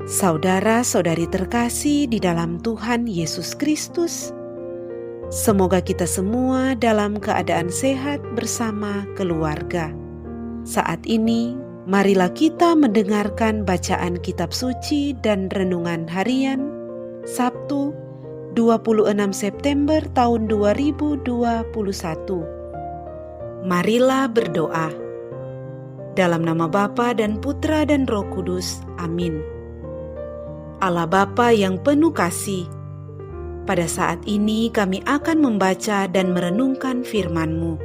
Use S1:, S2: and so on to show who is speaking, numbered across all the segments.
S1: Saudara-saudari terkasih di dalam Tuhan Yesus Kristus, semoga kita semua dalam keadaan sehat bersama keluarga. Saat ini, marilah kita mendengarkan bacaan kitab suci dan renungan harian Sabtu 26 September tahun 2021. Marilah berdoa. Dalam nama Bapa dan Putra dan Roh Kudus. Amin. Allah Bapa yang penuh kasih, pada saat ini kami akan membaca dan merenungkan firman-Mu.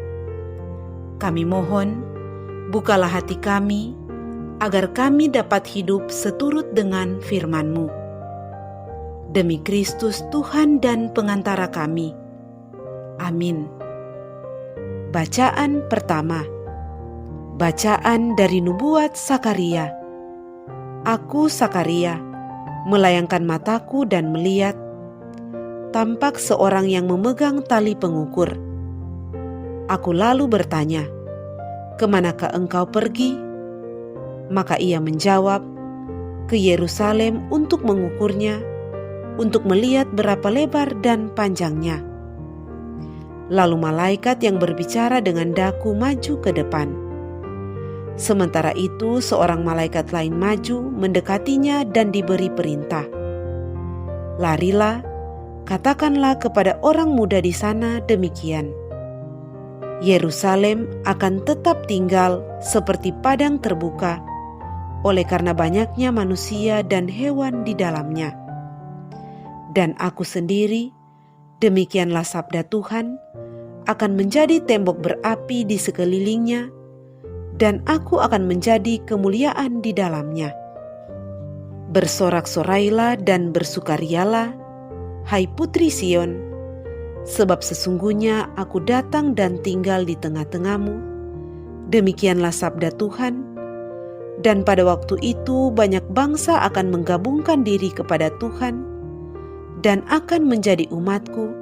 S1: Kami mohon, bukalah hati kami, agar kami dapat hidup seturut dengan firman-Mu. Demi Kristus Tuhan dan pengantara kami. Amin. Bacaan pertama. Bacaan dari nubuat Sakaria. Aku Sakaria, melayangkan mataku dan melihat, tampak seorang yang memegang tali pengukur. Aku lalu bertanya, "Kemanakah engkau pergi?" Maka ia menjawab, "Ke Yerusalem untuk mengukurnya, untuk melihat berapa lebar dan panjangnya." Lalu malaikat yang berbicara dengan daku maju ke depan. Sementara itu seorang malaikat lain maju mendekatinya dan diberi perintah, "Larilah, katakanlah kepada orang muda di sana demikian. Yerusalem akan tetap tinggal seperti padang terbuka, oleh karena banyaknya manusia dan hewan di dalamnya. Dan aku sendiri, demikianlah sabda Tuhan, akan menjadi tembok berapi di sekelilingnya, dan aku akan menjadi kemuliaan di dalamnya. Bersorak-sorailah dan bersukarialah, hai putri Sion, sebab sesungguhnya aku datang dan tinggal di tengah-tengahmu. Demikianlah sabda Tuhan. Dan pada waktu itu banyak bangsa akan menggabungkan diri kepada Tuhan dan akan menjadi umatku,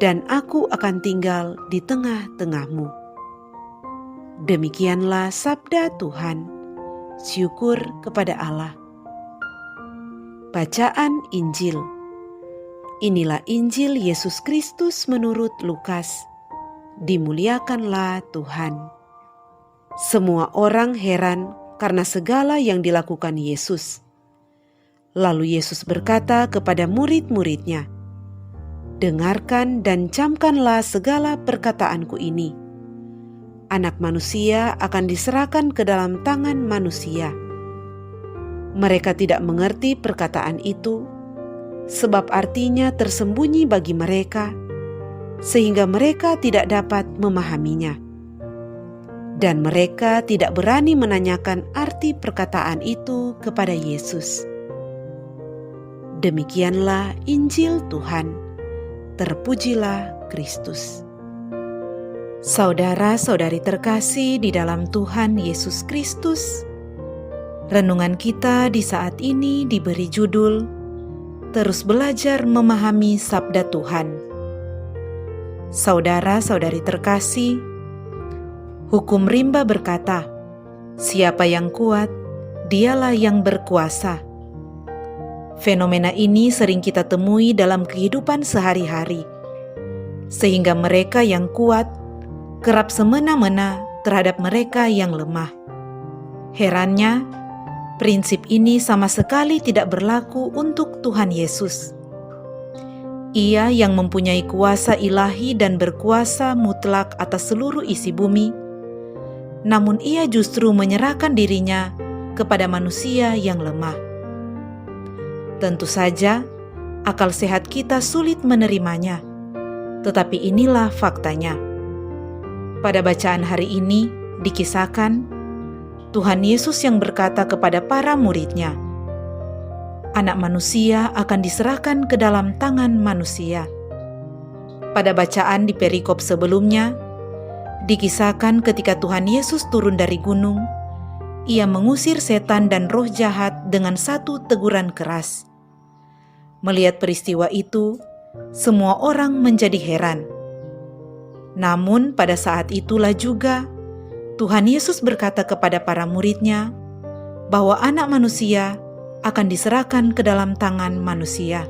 S1: dan aku akan tinggal di tengah-tengahmu." Demikianlah sabda Tuhan. Syukur kepada Allah. Bacaan Injil. Inilah Injil Yesus Kristus menurut Lukas. Dimuliakanlah Tuhan. Semua orang heran karena segala yang dilakukan Yesus. Lalu Yesus berkata kepada murid-muridnya, "Dengarkan dan camkanlah segala perkataanku ini. Anak manusia akan diserahkan ke dalam tangan manusia." Mereka tidak mengerti perkataan itu, sebab artinya tersembunyi bagi mereka, sehingga mereka tidak dapat memahaminya. Dan mereka tidak berani menanyakan arti perkataan itu kepada Yesus. Demikianlah Injil Tuhan. Terpujilah Kristus. Saudara-saudari terkasih di dalam Tuhan Yesus Kristus, renungan kita di saat ini diberi judul "Terus Belajar Memahami Sabda Tuhan". Saudara-saudari terkasih, hukum rimba berkata, "Siapa yang kuat, dialah yang berkuasa." Fenomena ini sering kita temui dalam kehidupan sehari-hari, sehingga mereka yang kuat kerap semena-mena terhadap mereka yang lemah. Herannya, prinsip ini sama sekali tidak berlaku untuk Tuhan Yesus. Ia yang mempunyai kuasa ilahi dan berkuasa mutlak atas seluruh isi bumi, namun ia justru menyerahkan dirinya kepada manusia yang lemah. Tentu saja, akal sehat kita sulit menerimanya, tetapi inilah faktanya. Pada bacaan hari ini dikisahkan Tuhan Yesus yang berkata kepada para murid-Nya, "Anak manusia akan diserahkan ke dalam tangan manusia." Pada bacaan di perikop sebelumnya, dikisahkan ketika Tuhan Yesus turun dari gunung, Ia mengusir setan dan roh jahat dengan satu teguran keras. Melihat peristiwa itu, semua orang menjadi heran. Namun pada saat itulah juga Tuhan Yesus berkata kepada para murid-Nya bahwa Anak Manusia akan diserahkan ke dalam tangan manusia.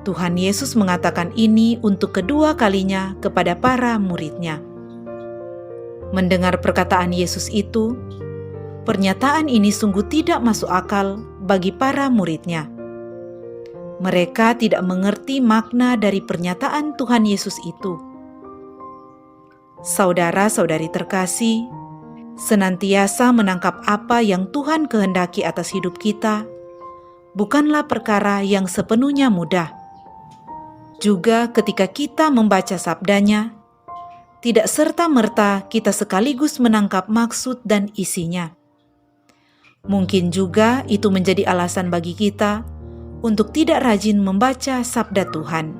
S1: Tuhan Yesus mengatakan ini untuk kedua kalinya kepada para murid-Nya. Mendengar perkataan Yesus itu, pernyataan ini sungguh tidak masuk akal bagi para murid-Nya. Mereka tidak mengerti makna dari pernyataan Tuhan Yesus itu. Saudara-saudari terkasih, senantiasa menangkap apa yang Tuhan kehendaki atas hidup kita bukanlah perkara yang sepenuhnya mudah. Juga ketika kita membaca sabdanya, tidak serta-merta kita sekaligus menangkap maksud dan isinya. Mungkin juga itu menjadi alasan bagi kita untuk tidak rajin membaca sabda Tuhan.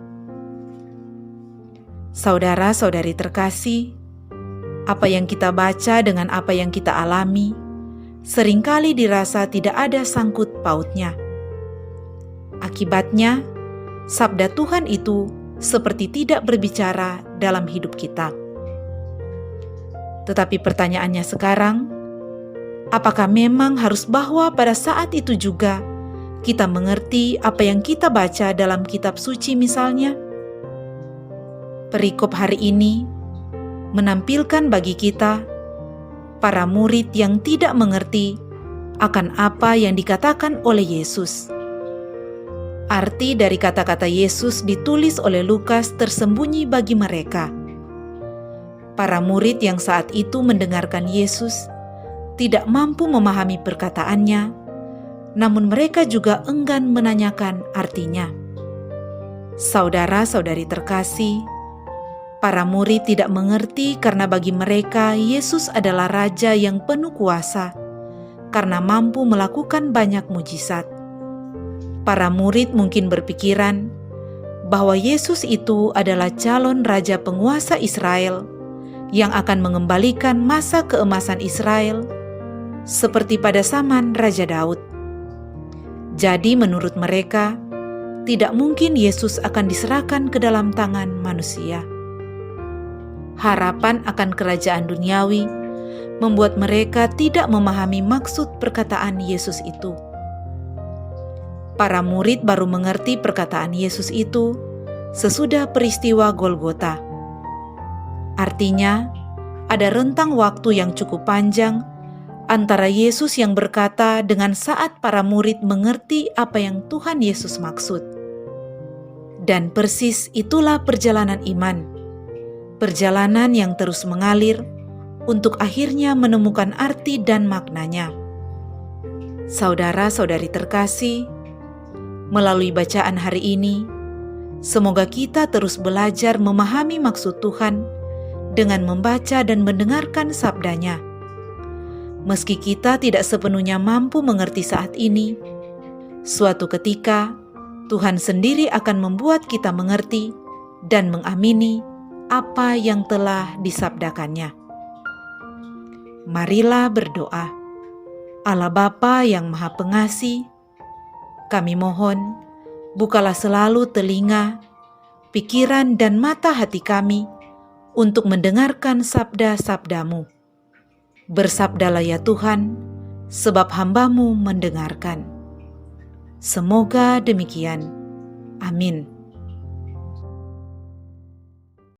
S1: Saudara-saudari terkasih, apa yang kita baca dengan apa yang kita alami seringkali dirasa tidak ada sangkut pautnya. Akibatnya, sabda Tuhan itu seperti tidak berbicara dalam hidup kita. Tetapi pertanyaannya sekarang, apakah memang harus bahwa pada saat itu juga kita mengerti apa yang kita baca dalam kitab suci misalnya? Perikop hari ini menampilkan bagi kita para murid yang tidak mengerti akan apa yang dikatakan oleh Yesus. Arti dari kata-kata Yesus ditulis oleh Lukas tersembunyi bagi mereka. Para murid yang saat itu mendengarkan Yesus tidak mampu memahami perkataannya, namun mereka juga enggan menanyakan artinya. Saudara-saudari terkasih, para murid tidak mengerti karena bagi mereka Yesus adalah Raja yang penuh kuasa, karena mampu melakukan banyak mujizat. Para murid mungkin berpikiran bahwa Yesus itu adalah calon Raja penguasa Israel yang akan mengembalikan masa keemasan Israel seperti pada zaman Raja Daud. Jadi menurut mereka, tidak mungkin Yesus akan diserahkan ke dalam tangan manusia. Harapan akan kerajaan duniawi membuat mereka tidak memahami maksud perkataan Yesus itu. Para murid baru mengerti perkataan Yesus itu sesudah peristiwa Golgota. Artinya, ada rentang waktu yang cukup panjang antara Yesus yang berkata dengan saat para murid mengerti apa yang Tuhan Yesus maksud. Dan persis itulah perjalanan iman. Perjalanan yang terus mengalir untuk akhirnya menemukan arti dan maknanya. Saudara-saudari terkasih, melalui bacaan hari ini, semoga kita terus belajar memahami maksud Tuhan dengan membaca dan mendengarkan sabdanya. Meski kita tidak sepenuhnya mampu mengerti saat ini, suatu ketika Tuhan sendiri akan membuat kita mengerti dan mengamini apa yang telah disabdakannya. Marilah berdoa. Allah Bapa yang Maha Pengasih, kami mohon, bukalah selalu telinga, pikiran dan mata hati kami untuk mendengarkan sabda-sabda-Mu. Bersabdalah ya Tuhan, sebab hamba-Mu mendengarkan. Semoga demikian. Amin.